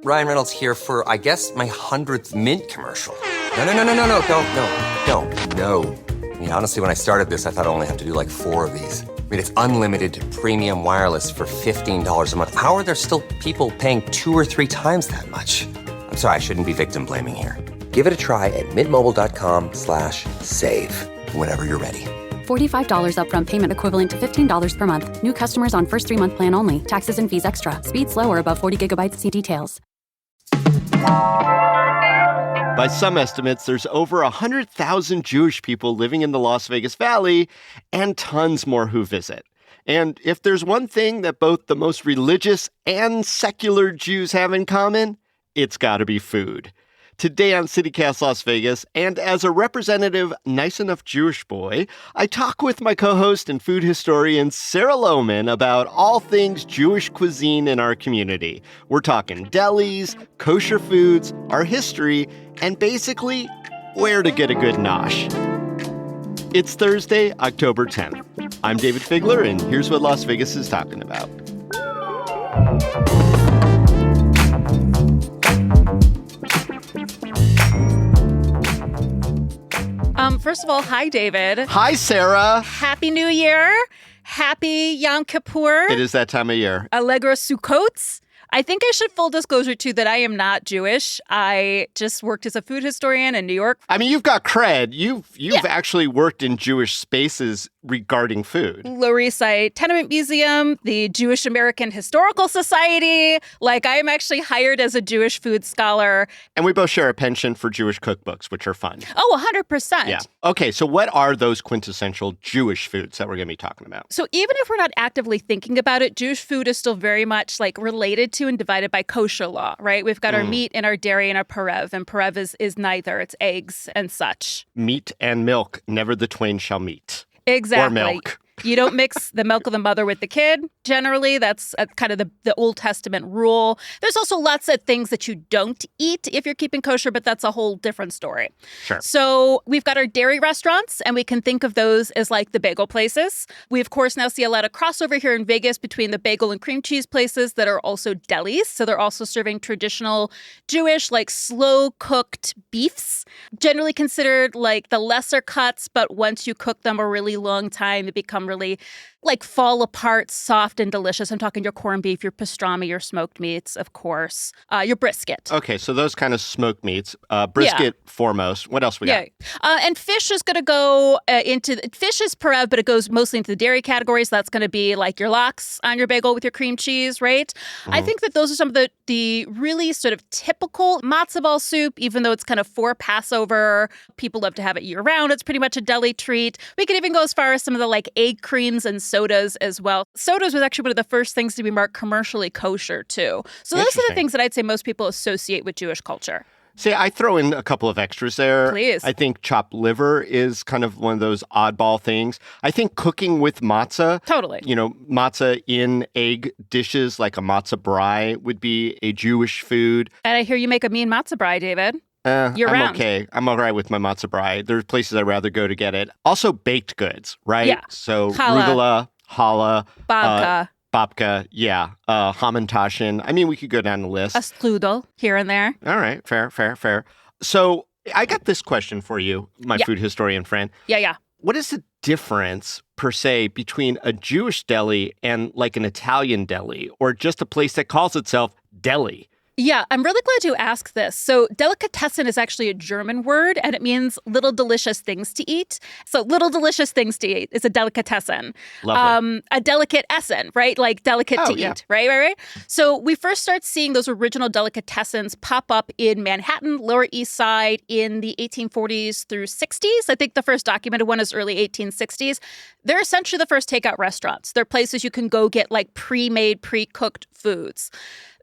Ryan Reynolds here for, I guess, my 100th Mint commercial. No, don't. No. I mean, honestly, when I started this, I thought I only have to do like 4 of these. I mean, it's unlimited premium wireless for $15 a month. How are there still people paying 2 or 3 times that much? I'm sorry, I shouldn't be victim blaming here. Give it a try at mintmobile.com/save. Whenever you're ready. $45 upfront payment equivalent to $15 per month. New customers on first 3-month plan only. Taxes and fees extra. Speed slower above 40 gigabytes. See details. By some estimates, there's over 100,000 Jewish people living in the Las Vegas Valley and tons more who visit. And if there's one thing that both the most religious and secular Jews have in common, it's got to be food. Today on CityCast Las Vegas, and as a representative nice enough Jewish boy, I talk with my co-host and food historian Sarah Lohman about all things Jewish cuisine in our community. We're talking delis, kosher foods, our history, and basically where to get a good nosh. It's Thursday, October 10th. I'm David Figler, and here's what Las Vegas is talking about. First of all, hi, David. Hi, Sarah. Happy New Year. Happy Yom Kippur. It is that time of year. Allegro Sukkot. I think I should full disclosure, too, that I am not Jewish. I just worked as a food historian in New York. I mean, you've got cred. You've actually worked in Jewish spaces regarding food. Lower East Side Tenement Museum, the Jewish American Historical Society. Like, I am actually hired as a Jewish food scholar. And we both share a penchant for Jewish cookbooks, which are fun. Oh, 100%. Yeah. Okay, so what are those quintessential Jewish foods that we're going to be talking about? So even if we're not actively thinking about it, Jewish food is still very much like related to and divided by kosher law, right? We've got our meat and our dairy and our parev, and parev is neither. It's eggs and such. Meat and milk, never the twain shall meet. Exactly. Or milk. You don't mix the milk of the mother with the kid. Generally, that's kind of the Old Testament rule. There's also lots of things that you don't eat if you're keeping kosher, but that's a whole different story. Sure. So we've got our dairy restaurants, and we can think of those as like the bagel places. We, of course, now see a lot of crossover here in Vegas between the bagel and cream cheese places that are also delis. So they're also serving traditional Jewish, like slow-cooked beefs, generally considered like the lesser cuts, but once you cook them a really long time, they become really like fall apart, soft and delicious. I'm talking your corned beef, your pastrami, your smoked meats, of course, your brisket. Okay, so those kind of smoked meats. Brisket foremost. What else we got? And fish is going to go fish is parev, but it goes mostly into the dairy categories. That's going to be like your lox on your bagel with your cream cheese, right? Mm-hmm. I think that those are some of the really sort of typical matzo ball soup, even though it's kind of for Passover. People love to have it year round. It's pretty much a deli treat. We could even go as far as some of the like egg creams and sodas as well. Sodas was actually one of the first things to be marked commercially kosher, too. So those are the things that I'd say most people associate with Jewish culture. See, I throw in a couple of extras there. Please. I think chopped liver is kind of one of those oddball things. I think cooking with matzah. Totally. You know, matzah in egg dishes like a matzah brie would be a Jewish food. And I hear you make a mean matzah brie, David. I'm round. okay. I'm all right with my matzah brie. There's places I'd rather go to get it. Also baked goods, right? Yeah. So Challah. arugula, challah. Babka. Babka, yeah. Hamantashen. I mean, we could go down the list. A strudel here and there. All right. Fair. So I got this question for you, my food historian friend. Yeah. What is the difference, per se, between a Jewish deli and like an Italian deli or just a place that calls itself deli? Yeah, I'm really glad you asked this. So delicatessen is actually a German word, and it means little delicious things to eat. So little delicious things to eat is a delicatessen. Lovely. A delicate essen, right? Like delicate to eat, right? So we first start seeing those original delicatessens pop up in Manhattan, Lower East Side in the 1840s through 60s. I think the first documented one is early 1860s. They're essentially the first takeout restaurants. They're places you can go get like pre-made, pre-cooked foods.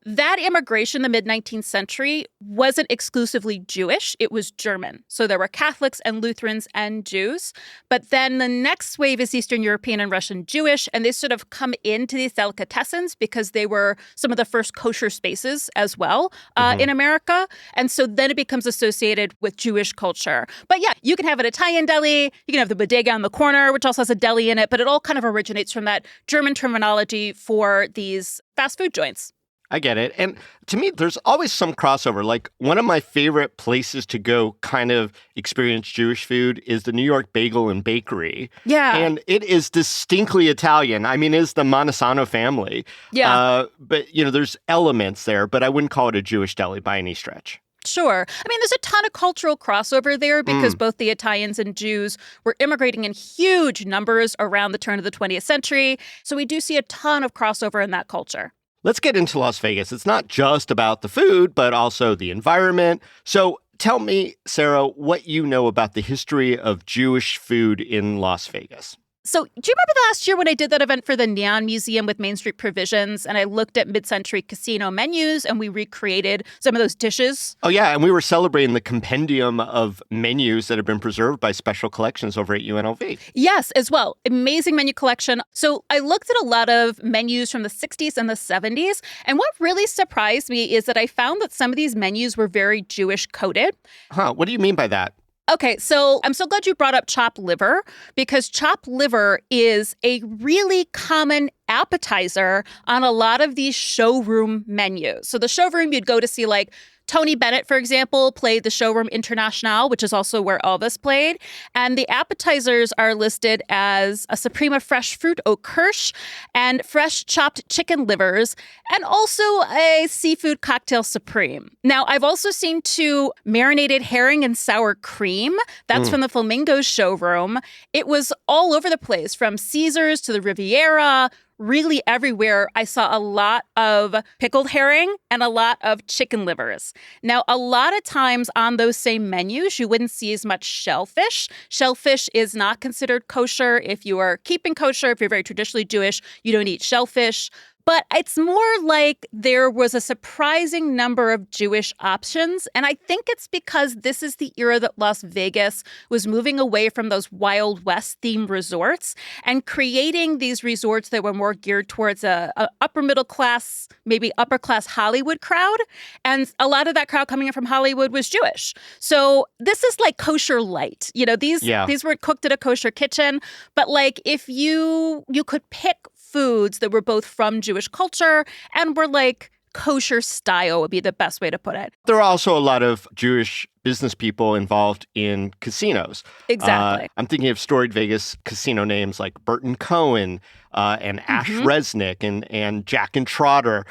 That immigration in the mid-19th century wasn't exclusively Jewish. It was German. So there were Catholics and Lutherans and Jews. But then the next wave is Eastern European and Russian Jewish, and they sort of come into these delicatessens because they were some of the first kosher spaces as well in America. And so then it becomes associated with Jewish culture. But yeah, you can have an Italian deli. You can have the bodega on the corner, which also has a deli in it. But it all kind of originates from that German terminology for these fast food joints. I get it. And to me, there's always some crossover. Like one of my favorite places to go kind of experience Jewish food is the New York Bagel and Bakery. Yeah. And it is distinctly Italian. I mean, it's the Montesano family. Yeah. But, there's elements there, but I wouldn't call it a Jewish deli by any stretch. Sure. I mean, there's a ton of cultural crossover there because both the Italians and Jews were immigrating in huge numbers around the turn of the 20th century. So we do see a ton of crossover in that culture. Let's get into Las Vegas. It's not just about the food, but also the environment. So tell me, Sarah, what you know about the history of Jewish food in Las Vegas. So do you remember last year when I did that event for the Neon Museum with Main Street Provisions and I looked at mid-century casino menus and we recreated some of those dishes? Oh, yeah. And we were celebrating the compendium of menus that have been preserved by special collections over at UNLV. Yes, as well. Amazing menu collection. So I looked at a lot of menus from the 60s and the 70s. And what really surprised me is that I found that some of these menus were very Jewish coded. Huh. What do you mean by that? Okay, so I'm so glad you brought up chopped liver because chopped liver is a really common appetizer on a lot of these showroom menus. So the showroom you'd go to see like Tony Bennett, for example, played the Showroom International, which is also where Elvis played. And the appetizers are listed as a Suprema fresh fruit au kirsch and fresh chopped chicken livers, and also a seafood cocktail supreme. Now, I've also seen 2 marinated herring and sour cream. That's from the Flamingo showroom. It was all over the place, from Caesars to the Riviera. Really everywhere, I saw a lot of pickled herring and a lot of chicken livers. Now, a lot of times on those same menus, you wouldn't see as much shellfish. Shellfish is not considered kosher. If you are keeping kosher, if you're very traditionally Jewish, you don't eat shellfish. But it's more like there was a surprising number of Jewish options. And I think it's because this is the era that Las Vegas was moving away from those Wild West themed resorts and creating these resorts that were more geared towards a upper middle class, maybe upper class Hollywood crowd. And a lot of that crowd coming in from Hollywood was Jewish. So this is like kosher light. These weren't cooked at a kosher kitchen. But like if you could pick foods that were both from Jewish culture and were like kosher style would be the best way to put it. There are also a lot of Jewish business people involved in casinos. Exactly. I'm thinking of storied Vegas casino names like Burton Cohen and Ash Resnick and Jack and Trotter.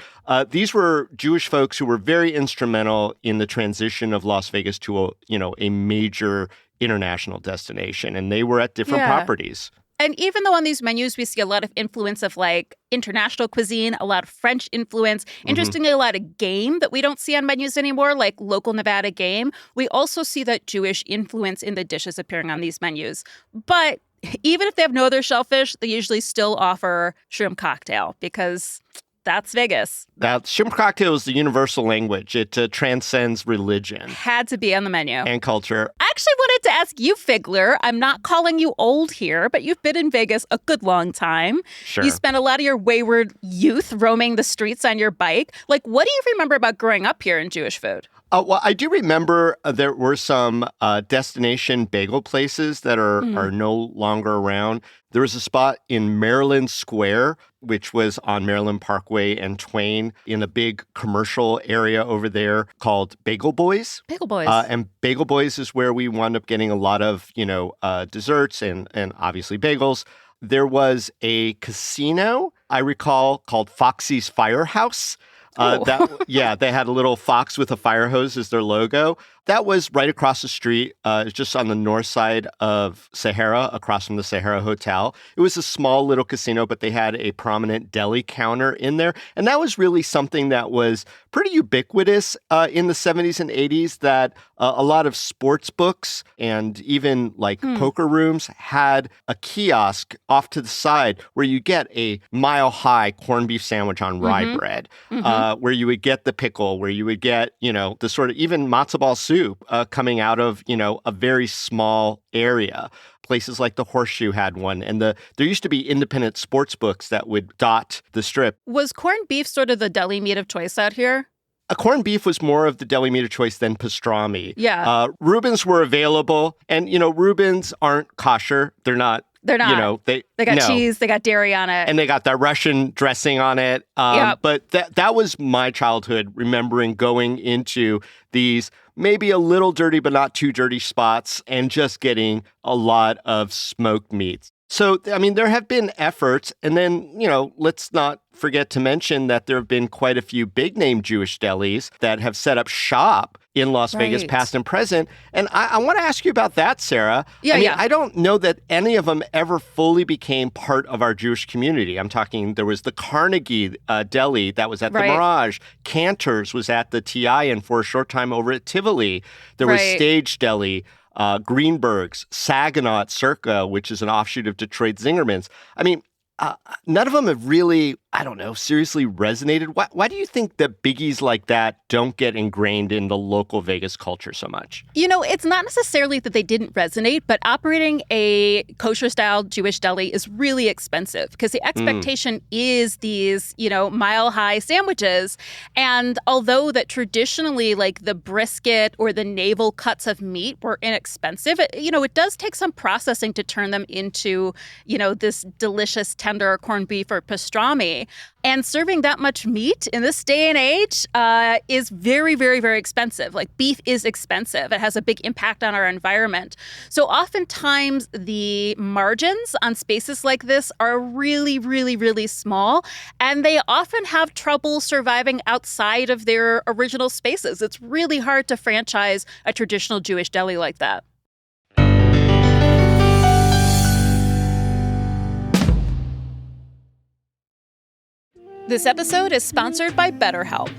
These were Jewish folks who were very instrumental in the transition of Las Vegas to a major international destination, and they were at different properties. And even though on these menus we see a lot of influence of like international cuisine, a lot of French influence, interestingly, a lot of game that we don't see on menus anymore, like local Nevada game, we also see that Jewish influence in the dishes appearing on these menus. But even if they have no other shellfish, they usually still offer shrimp cocktail because that's Vegas. That shrimp cocktail is the universal language. It transcends religion. Had to be on the menu. And culture. I actually wanted to ask you, Figler. I'm not calling you old here, but you've been in Vegas a good long time. Sure. You spent a lot of your wayward youth roaming the streets on your bike. Like, what do you remember about growing up here in Jewish food? Well, I do remember there were some destination bagel places that are no longer around. There was a spot in Maryland Square, which was on Maryland Parkway and Twain in a big commercial area over there called Bagel Boys. Bagel Boys. And Bagel Boys is where we wound up getting a lot of, desserts and obviously bagels. There was a casino, I recall, called Foxy's Firehouse. They had a little fox with a fire hose as their logo. That was right across the street, just on the north side of Sahara, across from the Sahara Hotel. It was a small little casino, but they had a prominent deli counter in there. And that was really something that was pretty ubiquitous in the 70s and 80s, that a lot of sports books and even like poker rooms had a kiosk off to the side where you get a mile-high corned beef sandwich on rye bread, where you would get the pickle, where you would get, the sort of even matzo ball soup coming out of, a very small area. Places like the Horseshoe had one. And there used to be independent sports books that would dot the strip. Was corned beef sort of the deli meat of choice out here? A corned beef was more of the deli meat of choice than pastrami. Yeah. Reubens were available. And, Reubens aren't kosher. They're not They're not. You know, they got no. cheese, they got dairy on it. And they got that Russian dressing on it. Yep. But that was my childhood, remembering going into these maybe a little dirty but not too dirty spots and just getting a lot of smoked meats. So, I mean, there have been efforts. And then, you know, let's not forget to mention that there have been quite a few big name Jewish delis that have set up shop in Las Vegas, past and present. And I want to ask you about that, Sarah. I don't know that any of them ever fully became part of our Jewish community. I'm talking, there was the Carnegie Deli that was at the Mirage. Cantor's was at the TI and for a short time over at Tivoli. There was Stage Deli. Greenberg's, Saginaw at Circa, which is an offshoot of Detroit Zingerman's. I mean, none of them have really, I don't know, seriously resonated. Why do you think that biggies like that don't get ingrained in the local Vegas culture so much? You know, it's not necessarily that they didn't resonate, but operating a kosher-style Jewish deli is really expensive because the expectation is these, you know, mile-high sandwiches. And although that traditionally, like the brisket or the navel cuts of meat were inexpensive, it does take some processing to turn them into, this delicious tender corned beef or pastrami. And serving that much meat in this day and age is very, very, very expensive. Like beef is expensive. It has a big impact on our environment. So oftentimes the margins on spaces like this are really, really, really small. And they often have trouble surviving outside of their original spaces. It's really hard to franchise a traditional Jewish deli like that. This episode is sponsored by BetterHelp.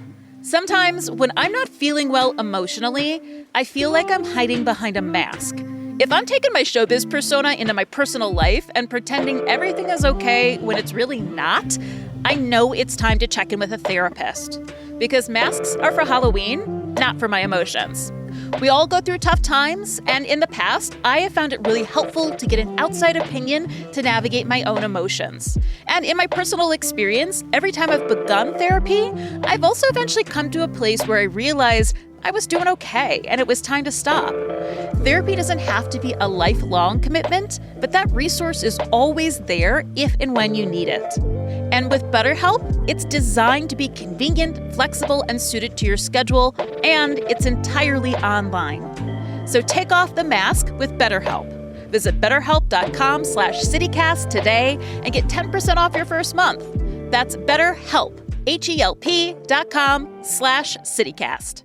Sometimes when I'm not feeling well emotionally, I feel like I'm hiding behind a mask. If I'm taking my showbiz persona into my personal life and pretending everything is okay when it's really not, I know it's time to check in with a therapist. Because masks are for Halloween, not for my emotions. We all go through tough times, and in the past, I have found it really helpful to get an outside opinion to navigate my own emotions. And in my personal experience, every time I've begun therapy, I've also eventually come to a place where I realized I was doing okay, and it was time to stop. Therapy doesn't have to be a lifelong commitment, but that resource is always there if and when you need it. And with BetterHelp, it's designed to be convenient, flexible, and suited to your schedule, and it's entirely online. So take off the mask with BetterHelp. Visit BetterHelp.com/CityCast today and get 10% off your first month. That's BetterHelp, HELP.com/CityCast.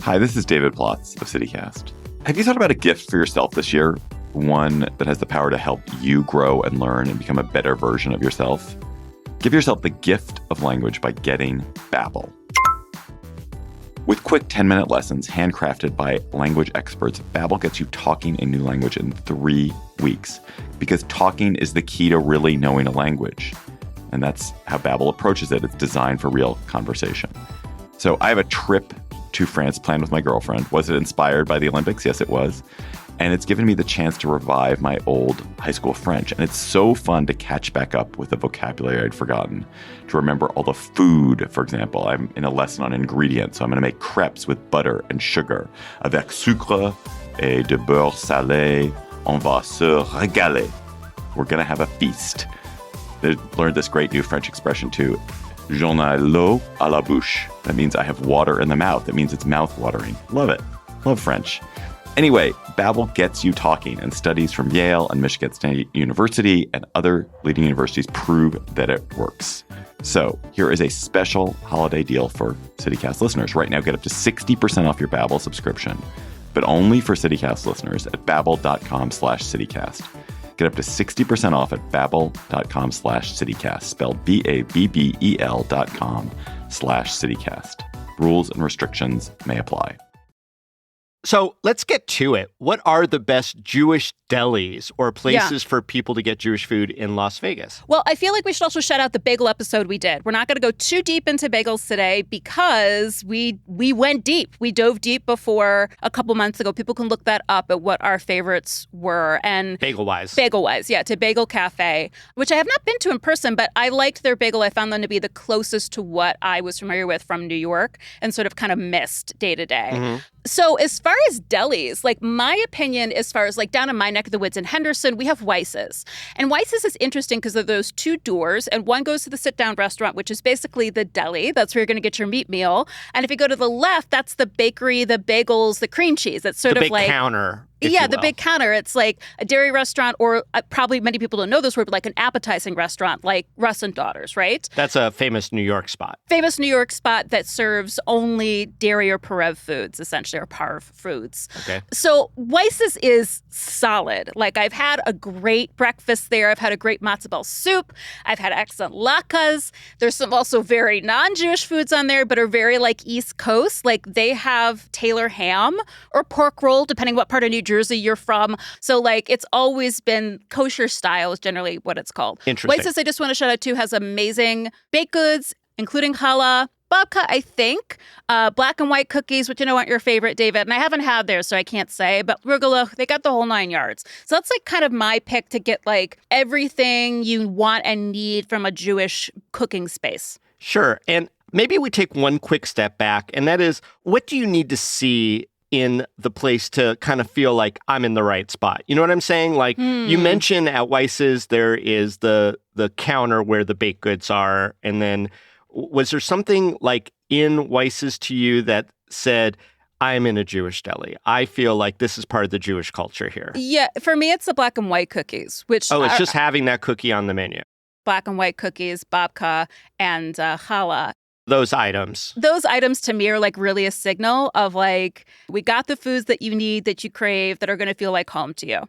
Hi, this is David Plotz of CityCast. Have you thought about a gift for yourself this year? One that has the power to help you grow and learn and become a better version of yourself? Give yourself the gift of language by getting Babbel. With quick 10-minute lessons handcrafted by language experts, Babbel gets you talking a new language in 3 weeks. Because talking is the key to really knowing a language. And that's how Babbel approaches it. It's designed for real conversation. So I have a trip to France planned with my girlfriend. Was it inspired by the Olympics? Yes, it was. And it's given me the chance to revive my old high school French. And it's so fun to catch back up with the vocabulary I'd forgotten. To remember all the food, for example. I'm in a lesson on ingredients, so I'm going to make crepes with butter and sugar. Avec sucre et de beurre salé, on va se régaler. We're going to have a feast. I learned this great new French expression too. J'en ai l'eau à la bouche. That means I have water in the mouth. It means it's mouth-watering. Love it. Love French. Anyway, Babbel gets you talking, and studies from Yale and Michigan State University and other leading universities prove that it works. So here is a special holiday deal for CityCast listeners. Right now, get up to 60% off your Babbel subscription, but only for CityCast listeners at babbel.com/CityCast. Get up to 60% off at babbel.com/CityCast, spelled BABBEL.com/CityCast. Rules and restrictions may apply. So let's get to it. What are the best Jewish delis or places for people to get Jewish food in Las Vegas? Well, I feel like we should also shout out the bagel episode we did. We're not going to go too deep into bagels today because we went deep. We dove deep before a couple months ago. People can look that up at what our favorites were. And Bagel-wise, yeah, to Bagel Cafe, which I have not been to in person, but I liked their bagel. I found them to be the closest to what I was familiar with from New York and sort of kind of missed day to day. So as far far as delis, like my opinion, as far as like down in my neck of the woods in Henderson, we have Weiss's. And Weiss's is interesting because of those two doors. And one goes to the sit-down restaurant, which is basically the deli. That's where you're going to get your meat meal. And if you go to the left, that's the bakery, the bagels, the cream cheese. It's sort the of big like counter. Yeah, the big counter. It's like a dairy restaurant, or probably many people don't know this word, but like an appetizing restaurant like Russ and Daughters, right? That's a famous New York spot. Famous New York spot that serves only dairy or Parev foods, essentially, or Parv foods. Okay. So Weiss's is solid. Like, I've had a great breakfast there. I've had a great matzo ball soup. I've had excellent latkes. There's some also very non-Jewish foods on there, but are very like East Coast. Like, they have Taylor ham or pork roll, depending what part of New Jersey you're from. So, like, it's always been kosher style is generally what it's called. Interesting. Weiss's, I just want to shout out to, has amazing baked goods, including challah, babka, I think, black and white cookies, which I know aren't your favorite, David, and I haven't had theirs, so I can't say, but Rugula, they got the whole 9 yards. So that's like kind of my pick to get like everything you want and need from a Jewish cooking space. Sure. And maybe we take one quick step back, and that is, what do you need to see in the place to kind of feel like I'm in the right spot? You know what I'm saying? Like you mentioned at Weiss's, there is the counter where the baked goods are. And then was there something like in Weiss's to you that said, I'm in a Jewish deli? I feel like this is part of the Jewish culture here. Yeah, for me, it's the black and white cookies, which Oh, it's just having that cookie on the menu. black and white cookies, babka, and challah. Those items. Those items to me are like really a signal of like, we got the foods that you need, that you crave, that are going to feel like home to you.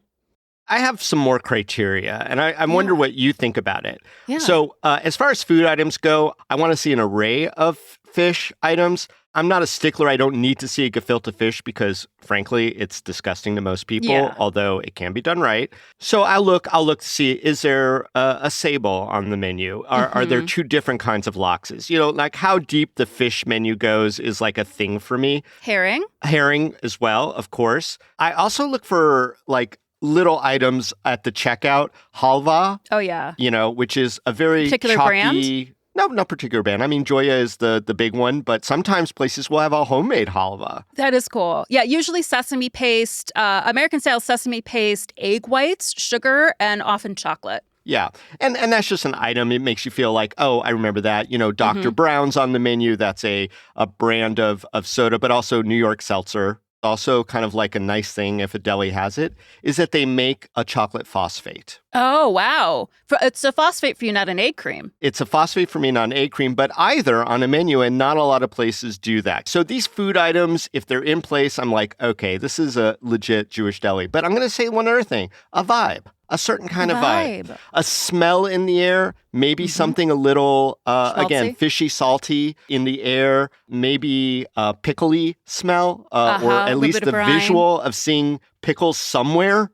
I have some more criteria, and I wonder what you think about it. Yeah. So as far as food items go, I want to see an array of fish items. I'm not a stickler. I don't need to see a gefilte fish because, frankly, it's disgusting to most people, although it can be done right. So I'll look to see, is there a sable on the menu? Are there two different kinds of loxes? You know, like how deep the fish menu goes is like a thing for me. Herring as well, of course. I also look for like little items at the checkout. Halva. Oh, yeah. You know, which is a very particular chalky brand? No, not particular brand. I mean, Joya is the big one, but sometimes places will have a homemade halva. That is cool. Yeah, usually sesame paste, American-style sesame paste, egg whites, sugar, and often chocolate. Yeah. And that's just an item. It makes you feel like, oh, I remember that. You know, Dr. Brown's on the menu. That's a brand of soda, but also New York Seltzer. Also kind of like a nice thing if a deli has it, is that they make a chocolate phosphate. Oh, wow. It's a phosphate for you, not an egg cream. It's a phosphate for me, not an egg cream, but either on a menu, and not a lot of places do that. So these food items, if they're in place, I'm like, okay, this is a legit Jewish deli. But I'm going to say one other thing, a vibe. A certain kind of vibe. A smell in the air, maybe something a little, again, fishy, salty in the air, maybe a pickly smell, or at least the visual of seeing pickles somewhere.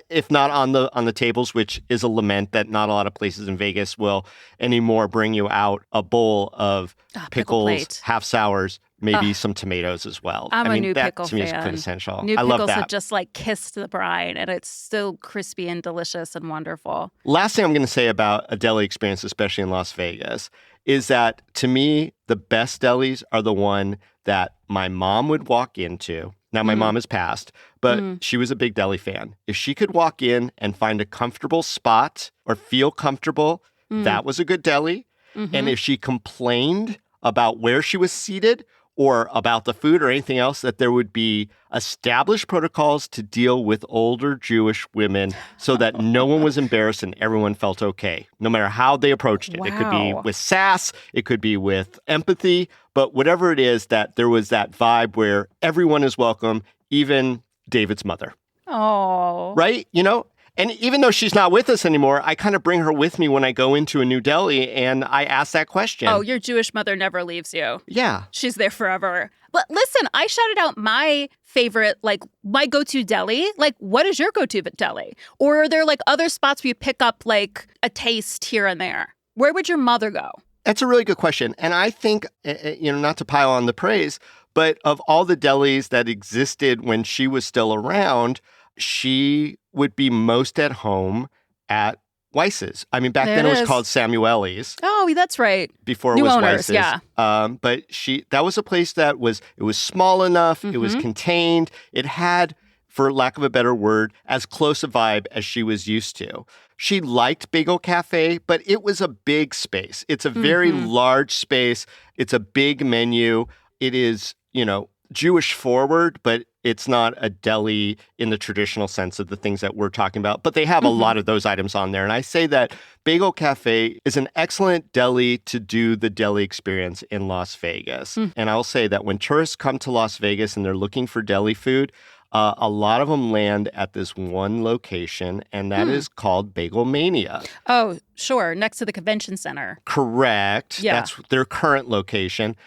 If not on the tables, which is a lament that not a lot of places in Vegas will anymore bring you out a bowl of pickles, half sours, maybe some tomatoes as well. I'm a new that pickle to me fan. is quintessential. New I pickles love that. have just like kissed the brine, and it's still crispy and delicious and wonderful. Last thing I'm going to say about a deli experience, especially in Las Vegas, is that to me, the best delis are the one that my mom would walk into. Now, my mom has passed, but she was a big deli fan. If she could walk in and find a comfortable spot or feel comfortable, that was a good deli. And if she complained about where she was seated or about the food or anything else, that there would be established protocols to deal with older Jewish women so that no one was embarrassed and everyone felt okay, no matter how they approached it. It could be with sass, it could be with empathy, but whatever it is, that there was that vibe where everyone is welcome, even David's mother. Oh. Right? You know? And even though she's not with us anymore, I kind of bring her with me when I go into a new deli and I ask that question. Oh, your Jewish mother never leaves you. Yeah. She's there forever. But listen, I shouted out my favorite, like my go-to deli. Like, what is your go-to deli? Or are there like other spots where you pick up like a taste here and there? Where would your mother go? That's a really good question. And I think, you know, not to pile on the praise, but of all the delis that existed when she was still around, she would be most at home at Weiss's. I mean, back There then it it was is. called Samueli's. Oh, that's right. Before New it was owners, Weiss's. yeah. But that was a place that was small enough. It was contained. It had, for lack of a better word, as close a vibe as she was used to. She liked Bagel Cafe, but it was a big space. It's a very large space. It's a big menu. It is, Jewish forward, but it's not a deli in the traditional sense of the things that we're talking about. But they have a lot of those items on there. And I say that Bagel Cafe is an excellent deli to do the deli experience in Las Vegas. And I'll say that when tourists come to Las Vegas and they're looking for deli food, a lot of them land at this one location, and that is called Bagel Mania. Oh, sure. Next to the convention center. Correct. Yeah. That's their current location.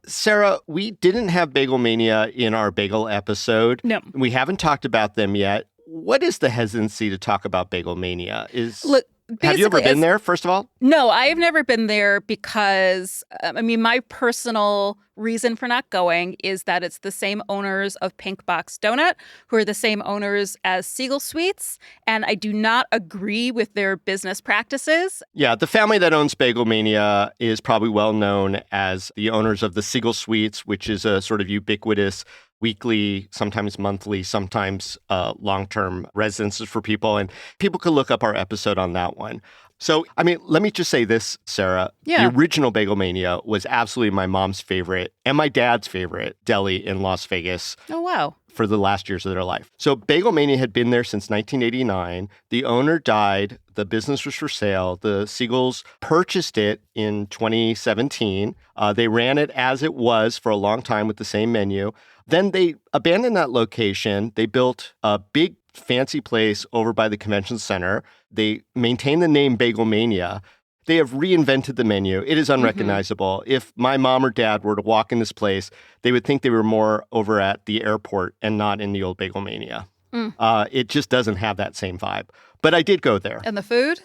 Sarah, we didn't have Bagel Mania in our bagel episode. No. We haven't talked about them yet. What is the hesitancy to talk about Bagel Mania? Look, have you ever basically, been there, first of all? No, I have never been there because, my personal reason for not going is that it's the same owners of Pink Box Donut, who are the same owners as Siegel Sweets, and I do not agree with their business practices. Yeah, the family that owns Bagel Mania is probably well known as the owners of the Siegel Sweets, which is a sort of ubiquitous weekly, sometimes monthly, sometimes long-term residences for people. And people could look up our episode on that one. So, let me just say this, Sarah. Yeah. The original Bagel Mania was absolutely my mom's favorite and my dad's favorite deli in Las Vegas Oh, wow. for the last years of their life. So Bagel Mania had been there since 1989. The owner died. The business was for sale. The Siegels purchased it in 2017. They ran it as it was for a long time with the same menu. Then they abandoned that location. They built a big fancy place over by the convention center. They maintain the name Bagel Mania. They have reinvented the menu. It is unrecognizable. If my mom or dad were to walk in this place, they would think they were more over at the airport and not in the old Bagel Mania. It just doesn't have that same vibe. But I did go there. And the food?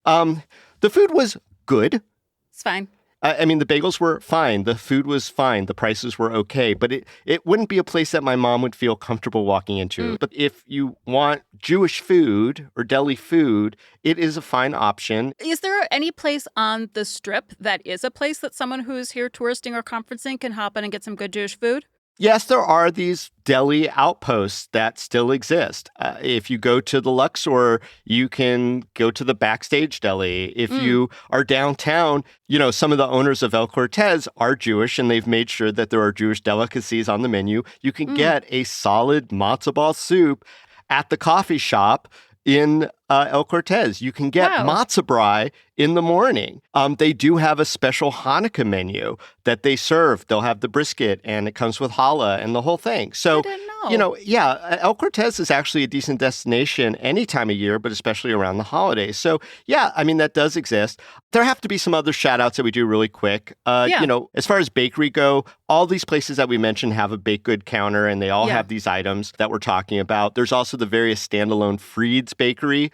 The food was good. It's fine. The bagels were fine. The food was fine. The prices were okay. But it wouldn't be a place that my mom would feel comfortable walking into. But if you want Jewish food or deli food, it is a fine option. Is there any place on the Strip that is a place that someone who is here touristing or conferencing can hop in and get some good Jewish food? Yes, there are these deli outposts that still exist. If you go to the Luxor, you can go to the Backstage Deli. If you are downtown, some of the owners of El Cortez are Jewish, and they've made sure that there are Jewish delicacies on the menu. You can get a solid matzo ball soup at the coffee shop in El Cortez. You can get matzah brai in the morning. They do have a special Hanukkah menu that they serve. They'll have the brisket, and it comes with challah and the whole thing. So, I didn't know. El Cortez is actually a decent destination any time of year, but especially around the holidays. So, that does exist. There have to be some other shout outs that we do really quick. As far as bakery go, all these places that we mentioned have a baked good counter, and they all have these items that we're talking about. There's also the various standalone Fried's Bakery,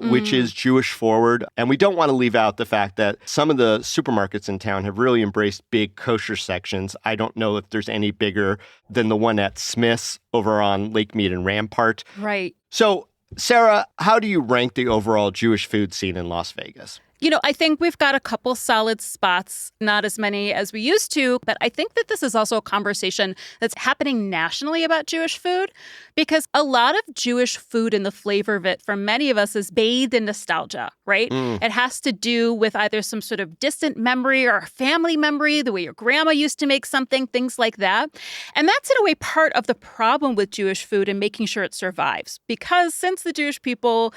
which is Jewish forward. And we don't want to leave out the fact that some of the supermarkets in town have really embraced big kosher sections. I don't know if there's any bigger than the one at Smith's over on Lake Mead and Rampart. Right. So, Sarah, how do you rank the overall Jewish food scene in Las Vegas? I think we've got a couple solid spots, not as many as we used to, but I think that this is also a conversation that's happening nationally about Jewish food, because a lot of Jewish food and the flavor of it for many of us is bathed in nostalgia, right? It has to do with either some sort of distant memory or a family memory, the way your grandma used to make something, things like that. And that's in a way part of the problem with Jewish food and making sure it survives, because since the Jewish people,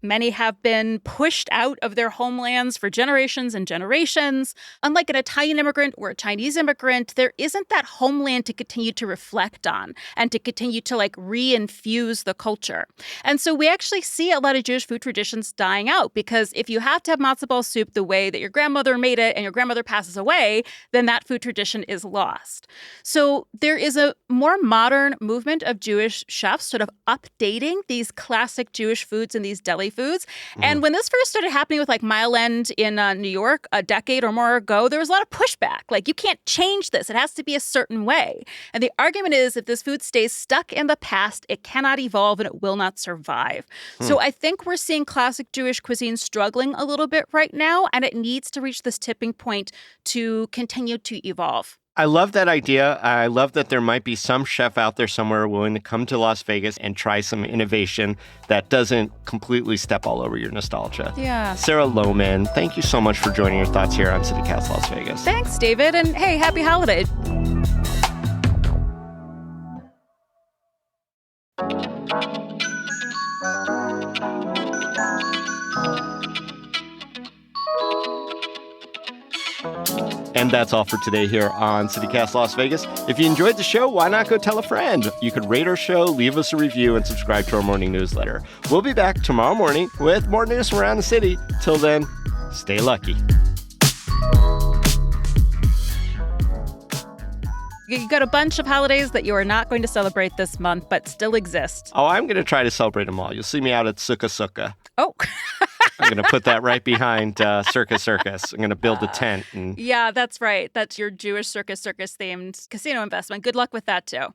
many have been pushed out of their homelands for generations and generations. Unlike an Italian immigrant or a Chinese immigrant, there isn't that homeland to continue to reflect on and to continue to reinfuse the culture. And so we actually see a lot of Jewish food traditions dying out, because if you have to have matzo ball soup the way that your grandmother made it and your grandmother passes away, then that food tradition is lost. So there is a more modern movement of Jewish chefs sort of updating these classic Jewish foods and these deli foods. And when this first started happening with like Mile End in New York a decade or more ago, there was a lot of pushback. Like, you can't change this. It has to be a certain way. And the argument is if this food stays stuck in the past, it cannot evolve and it will not survive. So I think we're seeing classic Jewish cuisine struggling a little bit right now, and it needs to reach this tipping point to continue to evolve. I love that idea. I love that there might be some chef out there somewhere willing to come to Las Vegas and try some innovation that doesn't completely step all over your nostalgia. Yeah. Sarah Lohman, thank you so much for joining your thoughts here on CityCast Las Vegas. Thanks, David. And hey, happy holidays. And that's all for today here on CityCast Las Vegas. If you enjoyed the show, why not go tell a friend? You could rate our show, leave us a review, and subscribe to our morning newsletter. We'll be back tomorrow morning with more news from around the city. Till then, stay lucky. You got a bunch of holidays that you are not going to celebrate this month, but still exist. Oh, I'm going to try to celebrate them all. You'll see me out at Sukkah Sukkah. Oh. I'm going to put that right behind Circus Circus. I'm going to build a tent. Yeah, that's right. That's your Jewish Circus themed casino investment. Good luck with that, too.